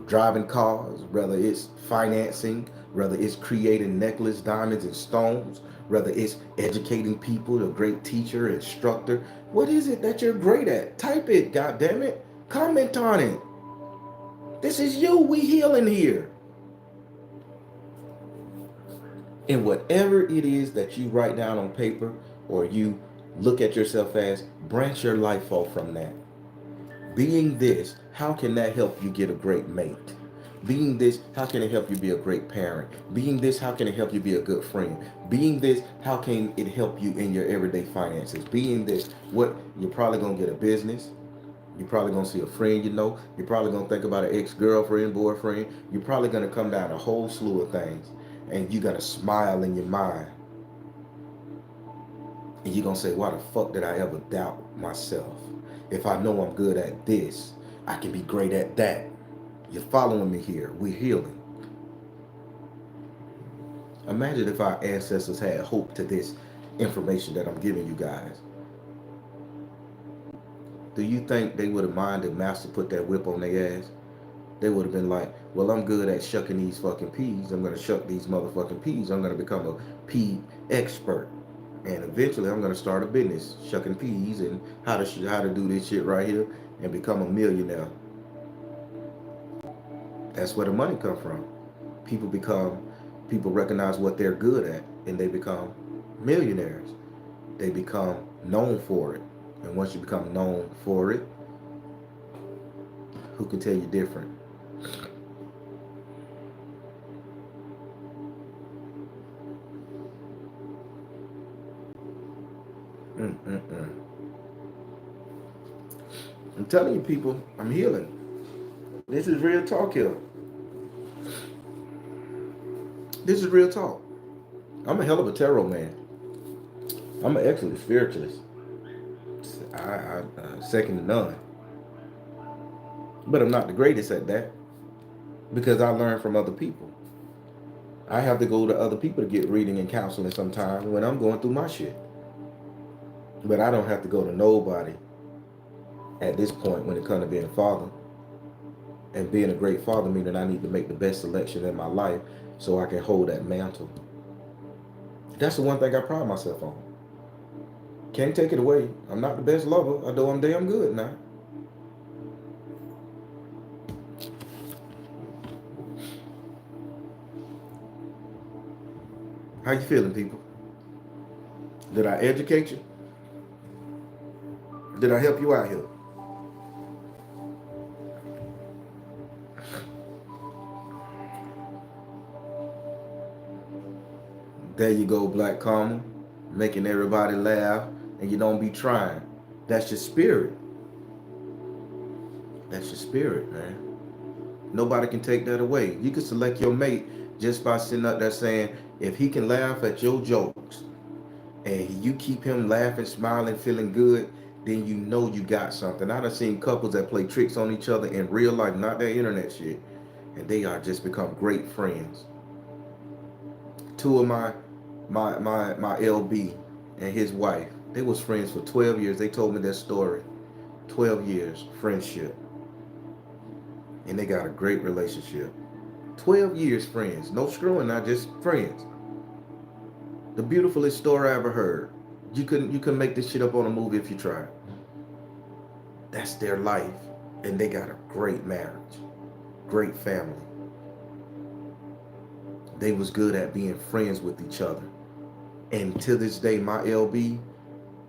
driving cars, whether it's financing, whether it's creating necklace, diamonds, and stones, whether it's educating people, a great teacher, instructor. What is it that you're great at? Type it, goddammit. Comment on it. This is you. We healing here. And whatever it is that you write down on paper or you look at yourself as, branch your life off from that. Being this, how can that help you get a great mate? Being this, how can it help you be a great parent? Being this, how can it help you be a good friend? Being this, how can it help you in your everyday finances? Being this, what you're probably gonna get a business. You're probably gonna see a friend you know. You're probably gonna think about an ex-girlfriend, boyfriend. You're probably gonna come down a whole slew of things, and you got a smile in your mind, and you're gonna say, "Why the fuck did I ever doubt myself? If I know I'm good at this, I can be great at that." You're following me here. We're healing. Imagine if our ancestors had hope to this information that I'm giving you guys. Do you think they would have minded Master put that whip on their ass? They would have been like, well, I'm good at shucking these fucking peas. I'm going to shuck these motherfucking peas. I'm going to become a pea expert. And eventually I'm going to start a business shucking peas and how to do this shit right here and become a millionaire. That's where the money come from. People recognize what they're good at and they become millionaires. They become known for it. And once you become known for it, who can tell you different? Mm-mm-mm. I'm telling you, people, I'm healing. This is real talk here. This is real talk. I'm a hell of a tarot man. I'm an excellent spiritualist. I second to none. But I'm not the greatest at that because I learn from other people. I have to go to other people to get reading and counseling sometimes when I'm going through my shit. But I don't have to go to nobody at this point when it comes to being a father. And being a great father meaning I need to make the best selection in my life so I can hold that mantle. That's the one thing I pride myself on. Can't take it away. I'm not the best lover, although I'm damn good now. How you feeling, people? Did I educate you? Did I help you out here? There you go, Black Karma. Making everybody laugh and you don't be trying. That's your spirit. That's your spirit, man. Nobody can take that away. You can select your mate just by sitting up there saying, if he can laugh at your jokes and you keep him laughing, smiling, feeling good, then you know you got something. I done seen couples that play tricks on each other in real life, not that internet shit, and they are just become great friends. Two of my LB and his wife, they was friends for 12 years. They told me their story. 12 years friendship, and they got a great relationship. 12 years friends, no screwing, not just friends. The beautifulest story I ever heard. You couldn't make this shit up on a movie if you tried. That's their life, and they got a great marriage, great family. They was good at being friends with each other, and to this day, my LB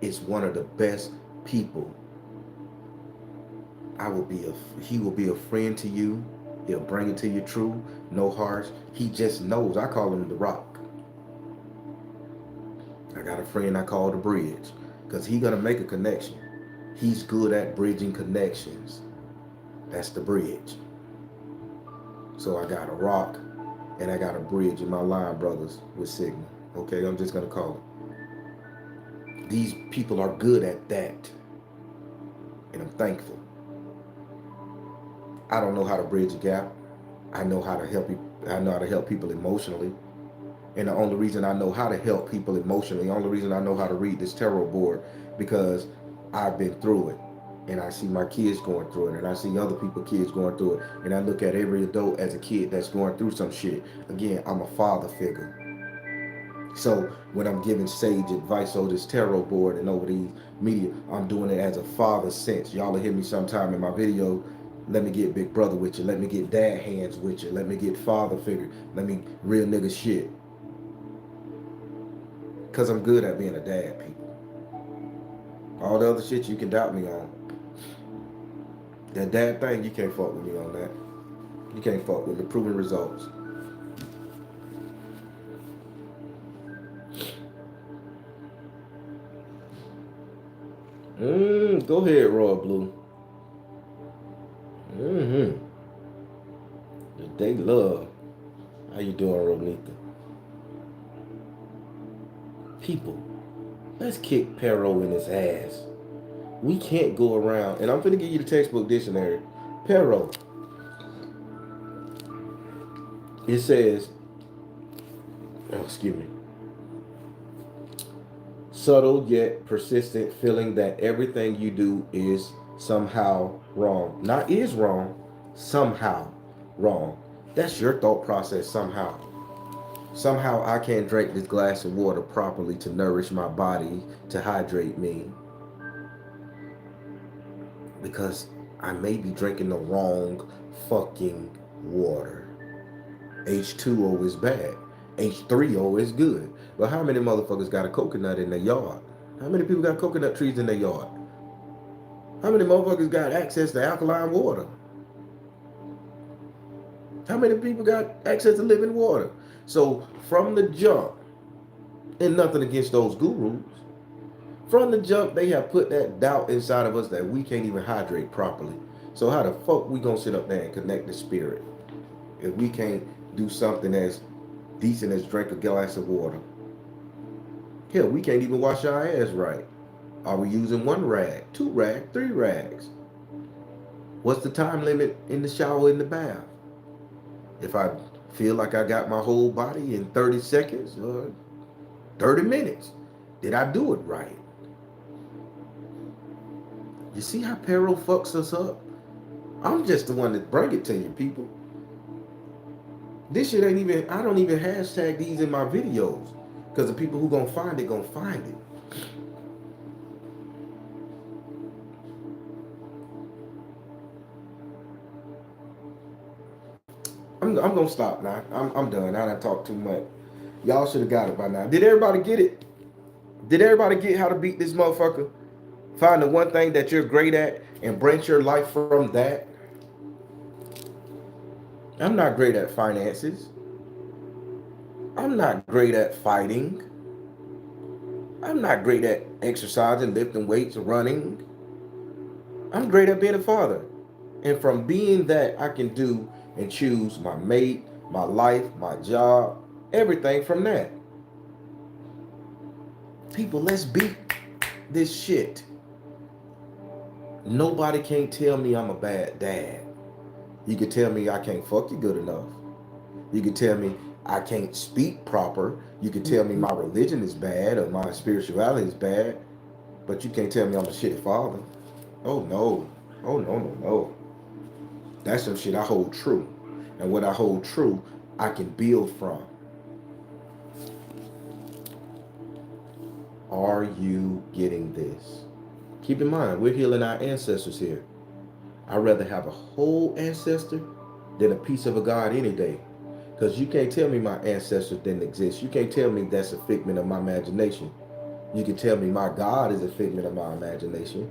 is one of the best people. He will be a friend to you. He'll bring it to you true, no harsh. He just knows. I call him the Rock. I got a friend I call the Bridge because he gonna make a connection. He's good at bridging connections. That's the bridge. So I got a rock and I got a bridge in my line, brothers, with Sigma. Okay, I'm just gonna call it. These people are good at that, and I'm thankful. I don't know how to bridge a gap. I know how to help you. I know how to help people emotionally. And the only reason I know how to help people emotionally, the only reason I know how to read this tarot board, because I've been through it. And I see my kids going through it. And I see other people's kids going through it. And I look at every adult as a kid that's going through some shit. Again, I'm a father figure. So when I'm giving sage advice over this tarot board and over these media, I'm doing it as a father sense. Y'all will hear me sometime in my video. Let me get big brother with you. Let me get dad hands with you. Let me get father figure. Let me real nigga shit. Because I'm good at being a dad, people. All the other shit you can doubt me on. That dad thing, you can't fuck with me on that. You can't fuck with the proven results. Go ahead, Roy Blue. Mm-hmm. They love. How you doing, Ronika? People, let's kick Peril in his ass. We can't go around, and I'm gonna give you the textbook dictionary. Peril. It says, oh, excuse me, subtle yet persistent feeling that everything you do is somehow wrong. Not is wrong, somehow wrong. That's your thought process somehow. Somehow I can't drink this glass of water properly to nourish my body, to hydrate me, because I may be drinking the wrong fucking water. H2O is bad. H3O is good. But how many motherfuckers got a coconut in their yard? How many people got coconut trees in their yard? How many motherfuckers got access to alkaline water? How many people got access to living water? So from the jump, and nothing against those gurus, from the jump they have put that doubt inside of us that we can't even hydrate properly. So how the fuck we gonna sit up there and connect the spirit if we can't do something as decent as drink a glass of water? Hell, we can't even wash our ass right. Are we using one rag, two rags, three rags? What's the time limit in the shower, in the bath? If I feel like I got my whole body in 30 seconds or 30 minutes, did I do it right? You see how Peril fucks us up? I'm just the one that bring it to you, people. This shit ain't even, I don't even hashtag these in my videos. Because the people who gonna find it, gonna find it. I'm gonna stop now. I'm done. I done talked too much. Y'all should have got it by now. Did everybody get it? Did everybody get how to beat this motherfucker? Find the one thing that you're great at and branch your life from that. I'm not great at finances. I'm not great at fighting. I'm not great at exercising, lifting weights, running. I'm great at being a father. And from being that, I can do and choose my mate, my life, my job, everything from that. People, let's beat this shit. Nobody can't tell me I'm a bad dad. You can tell me I can't fuck you good enough. You can tell me I can't speak proper. You can tell me my religion is bad or my spirituality is bad. But you can't tell me I'm a shitty father. Oh no. Oh no, no, no. That's some shit I hold true. And what I hold true, I can build from. Are you getting this? Keep in mind, we're healing our ancestors here. I'd rather have a whole ancestor than a piece of a God any day. Because you can't tell me my ancestors didn't exist. You can't tell me that's a figment of my imagination. You can tell me my God is a figment of my imagination.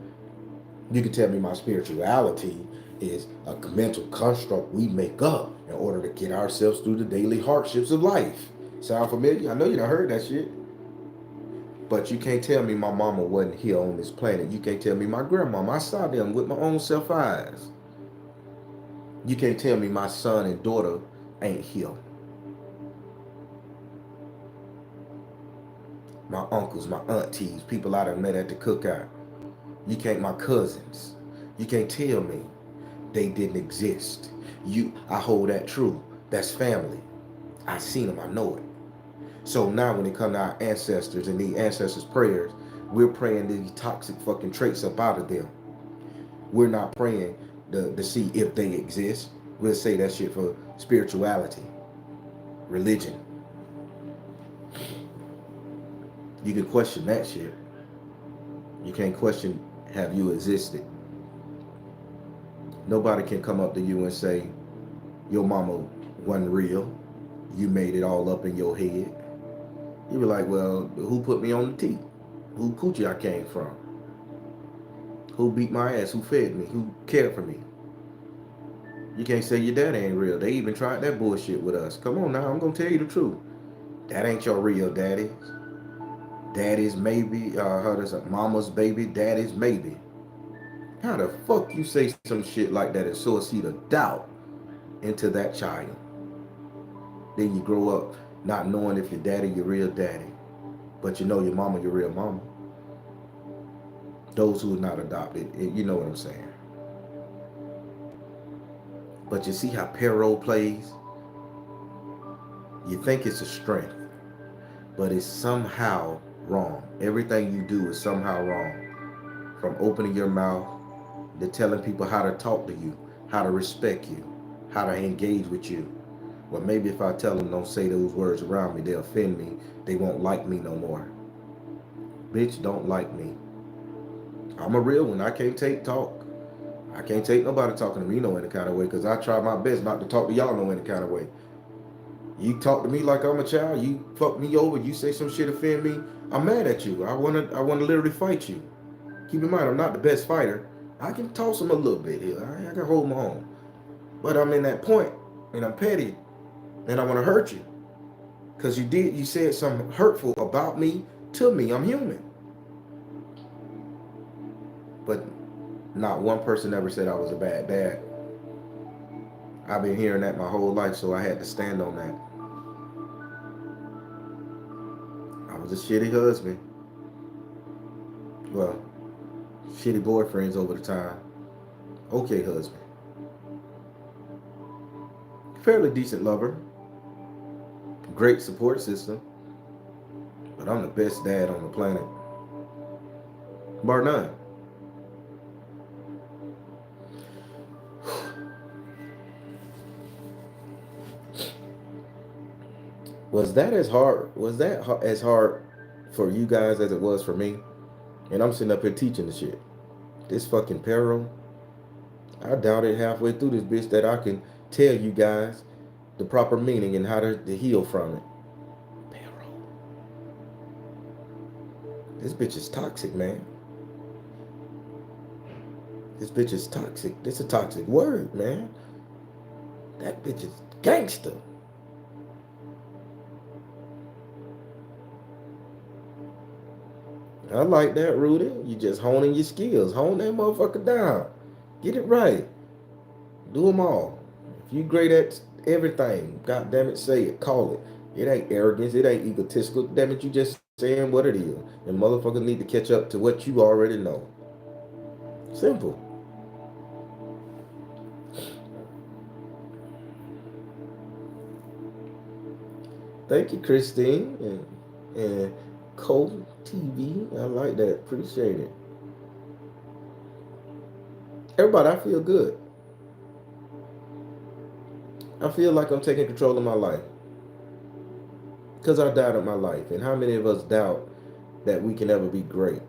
You can tell me my spirituality is a mental construct we make up in order to get ourselves through the daily hardships of life. Sound familiar? I know you done heard that shit. But you can't tell me my mama wasn't here on this planet. You can't tell me my grandmama. I saw them with my own self eyes. You can't tell me my son and daughter ain't here. My uncles, my aunties, people I done met at the cookout. You can't, my cousins. You can't tell me they didn't exist. I hold that true. That's family. I seen them, I know it. So now when it comes to our ancestors and the ancestors' prayers, we're praying these toxic fucking traits up out of them. We're not praying to see if they exist. We'll say that shit for spirituality, religion. You can question that shit. You can't question, have you existed? Nobody can come up to you and say, your mama wasn't real. You made it all up in your head. You be like, well, who put me on the teeth? Who coochie I came from? Who beat my ass? Who fed me? Who cared for me? You can't say your daddy ain't real. They even tried that bullshit with us. Come on now, I'm gonna tell you the truth. That ain't your real daddy. Daddy's maybe, how does it? Mama's baby, daddy's maybe. How the fuck you say some shit like that and sow a seed of doubt into that child? Then you grow up not knowing if your daddy your real daddy, but you know your mama your real mama. Those who are not adopted, you know what I'm saying. But you see how Peril plays? You think it's a strength, but it's somehow wrong. Everything you do is somehow wrong. From opening your mouth to telling people how to talk to you, how to respect you, how to engage with you. Well, maybe if I tell them don't say those words around me, they offend me. They won't like me no more. Bitch, don't like me. I'm a real one. I can't take talk. I can't take nobody talking to me no any kind of way because I try my best not to talk to y'all no any kind of way. You talk to me like I'm a child. You fuck me over. You say some shit offend me. I'm mad at you. I wanna literally fight you. Keep in mind, I'm not the best fighter. I can toss him a little bit here. I can hold my own. But I'm in that point, and I'm petty, and I want to hurt you. Because you said something hurtful about me to me. I'm human. But not one person ever said I was a bad dad. I've been hearing that my whole life, so I had to stand on that. I was a shitty husband. Well, shitty boyfriends over the time. Okay husband. Fairly decent lover. Great support system. But I'm the best dad on the planet. Bar none. Was that as hard? Was that as hard for you guys as it was for me? And I'm sitting up here teaching the shit. This fucking Peril. I doubted halfway through this bitch that I can tell you guys the proper meaning and how to heal from it. Peril. This bitch is toxic, man. This bitch is toxic. This is a toxic word, man. That bitch is gangster. I like that, Rudy. You just honing your skills. Hone that motherfucker down. Get it right. Do them all. If you great at everything, god damn it, say it. Call it. It ain't arrogance. It ain't egotistical. Damn it, you just saying what it is. And motherfuckers need to catch up to what you already know. Simple. Thank you, Christine. And Cole TV. I like that. Appreciate it. Everybody, I feel good. I feel like I'm taking control of my life. Because I doubted my life. And how many of us doubt that we can ever be great?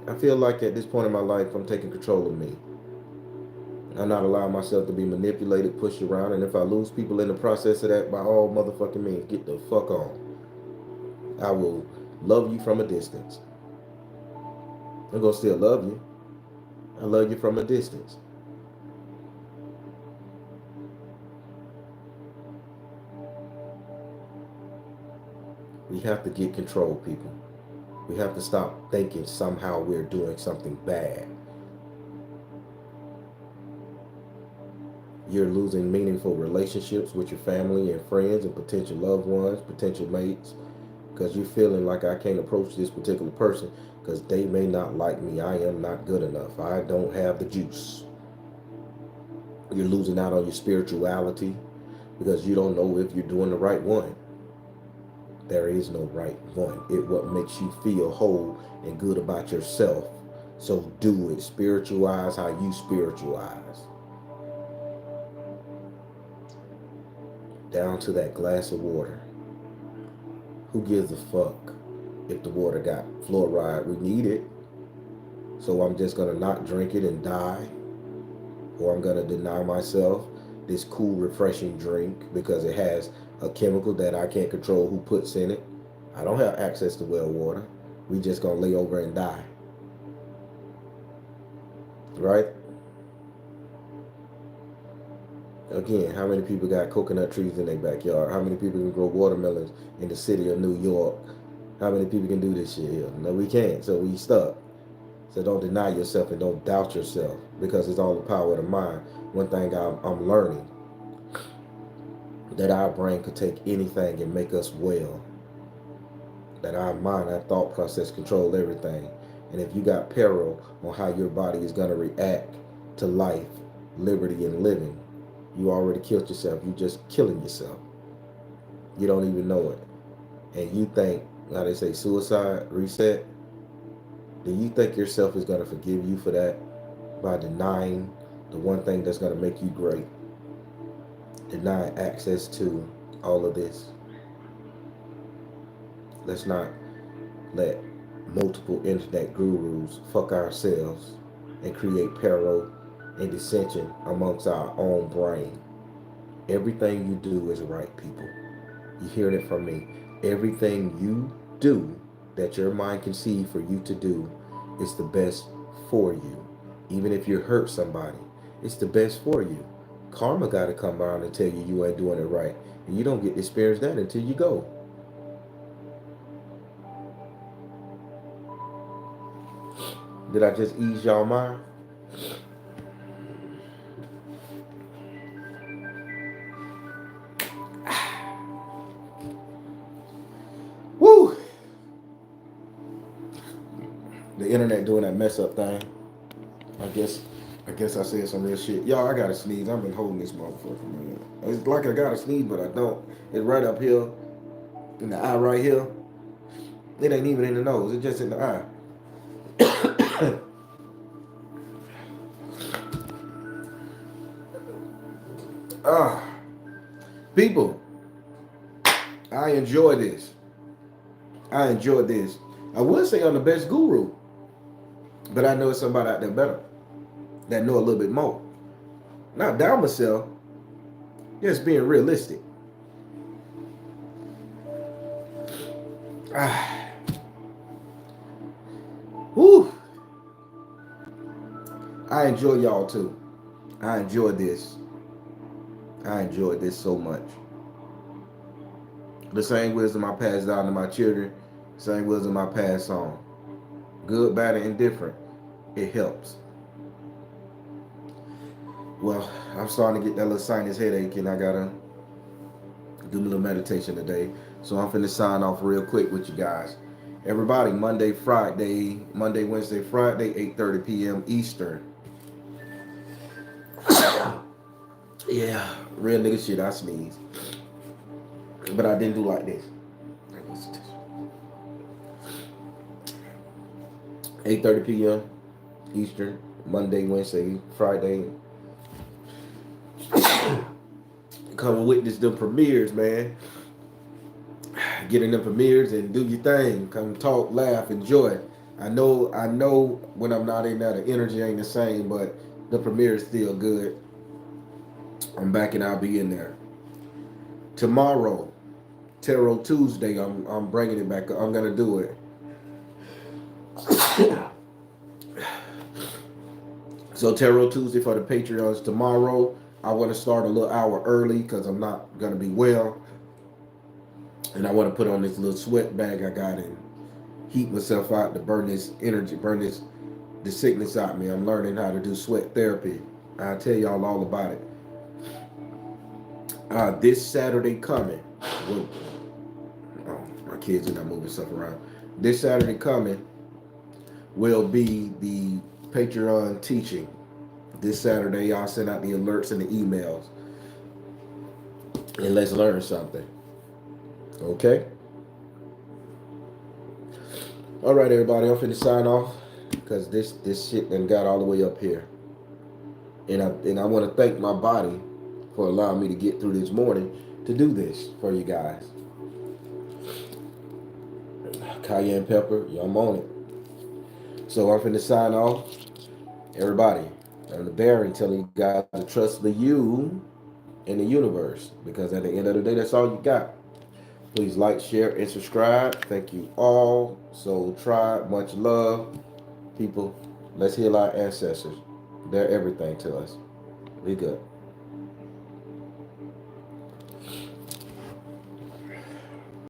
I feel like at this point in my life, I'm taking control of me. I'm not allowing myself to be manipulated, pushed around. And if I lose people in the process of that, by all motherfucking means, get the fuck on. I will love you from a distance. I'm going to still love you. I love you from a distance. We have to get control, people. We have to stop thinking somehow we're doing something bad. You're losing meaningful relationships with your family and friends and potential loved ones, potential mates, because you're feeling like I can't approach this particular person because they may not like me. I am not good enough. I don't have the juice. You're losing out on your spirituality because you don't know if you're doing the right one. There is no right one. It what makes you feel whole and good about yourself. So do it. Spiritualize how you spiritualize. Down to that glass of water. Who gives a fuck if the water got fluoride? We need it. So I'm just going to not drink it and die. Or I'm going to deny myself this cool, refreshing drink because it has a chemical that I can't control who puts in it. I don't have access to well water. We just going to lay over and die. Right? Again, how many people got coconut trees in their backyard? How many people can grow watermelons in the city of New York? How many people can do this shit here? No, we can't. So we stuck. So don't deny yourself and don't doubt yourself because it's all the power of the mind. One thing I'm learning that our brain could take anything and make us well. That our mind, our thought process control everything. And if you got peril on how your body is going to react to life, liberty, and living, you already killed yourself. You just killing yourself. You don't even know it. And you think, how they say, suicide, reset. Do you think yourself is going to forgive you for that by denying the one thing that's going to make you great? Denying access to all of this. Let's not let multiple internet gurus fuck ourselves and create peril and dissension amongst our own brain. Everything you do is right, people. You hearing it from me. Everything you do that your mind can see for you to do is the best for you. Even if you hurt somebody, it's the best for you. Karma got to come around and tell you you ain't doing it right. And you don't get to experience that until you go. Did I just ease y'all mind? Woo! The internet doing that mess up thing. I guess I said some real shit. Y'all, I gotta sneeze. I've been holding this motherfucker, man. It's like I gotta sneeze, but I don't. It's right up here, in the eye right here. It ain't even in the nose. It's just in the eye. Ah, people, I enjoy this. I enjoy this. I would say I'm the best guru, but I know somebody out there better that know a little bit more. Not down myself, just being realistic. Ah, whew. I enjoy y'all too. I enjoy this. I enjoyed this so much. The same wisdom I pass down to my children, same wisdom I pass on. Good, bad, and indifferent. It helps. Well, I'm starting to get that little sinus headache, and I gotta do my little meditation today. So I'm finna sign off real quick with you guys. Everybody, Monday, Wednesday, Friday, 8:30 p.m. Eastern. Yeah, real nigga shit, I sneeze. But I didn't do like this. 8:30 p.m. Eastern, Monday, Wednesday, Friday. Come and witness the premieres, man. Get in the premieres and do your thing. Come talk, laugh, enjoy. I know when I'm not in there, the energy ain't the same, but the premiere is still good. I'm back and I'll be in there. Tomorrow, Tarot Tuesday, I'm bringing it back. I'm gonna do it. So Tarot Tuesday for the Patreons tomorrow. I want to start a little hour early because I'm not gonna be well, and I want to put on this little sweat bag I got and heat myself out to burn this energy, burn the sickness out of me. I'm learning how to do sweat therapy. I'll tell y'all all about it. This Saturday coming. Oh, my kids are not moving stuff around. This Saturday coming will be the Patreon teaching. This Saturday, I'll send out the alerts and the emails. And let's learn something. Okay? All right, everybody. I'm finna sign off because this shit done got all the way up here. And I want to thank my body for allowing me to get through this morning to do this for you guys. Cayenne pepper, I'm on it. So I'm finna sign off. Everybody, I'm the Baron telling you guys to trust the you in the universe, because at the end of the day, that's all you got. Please like, share, and subscribe. Thank you all. So try, much love. People, let's heal our ancestors. They're everything to us. Be good.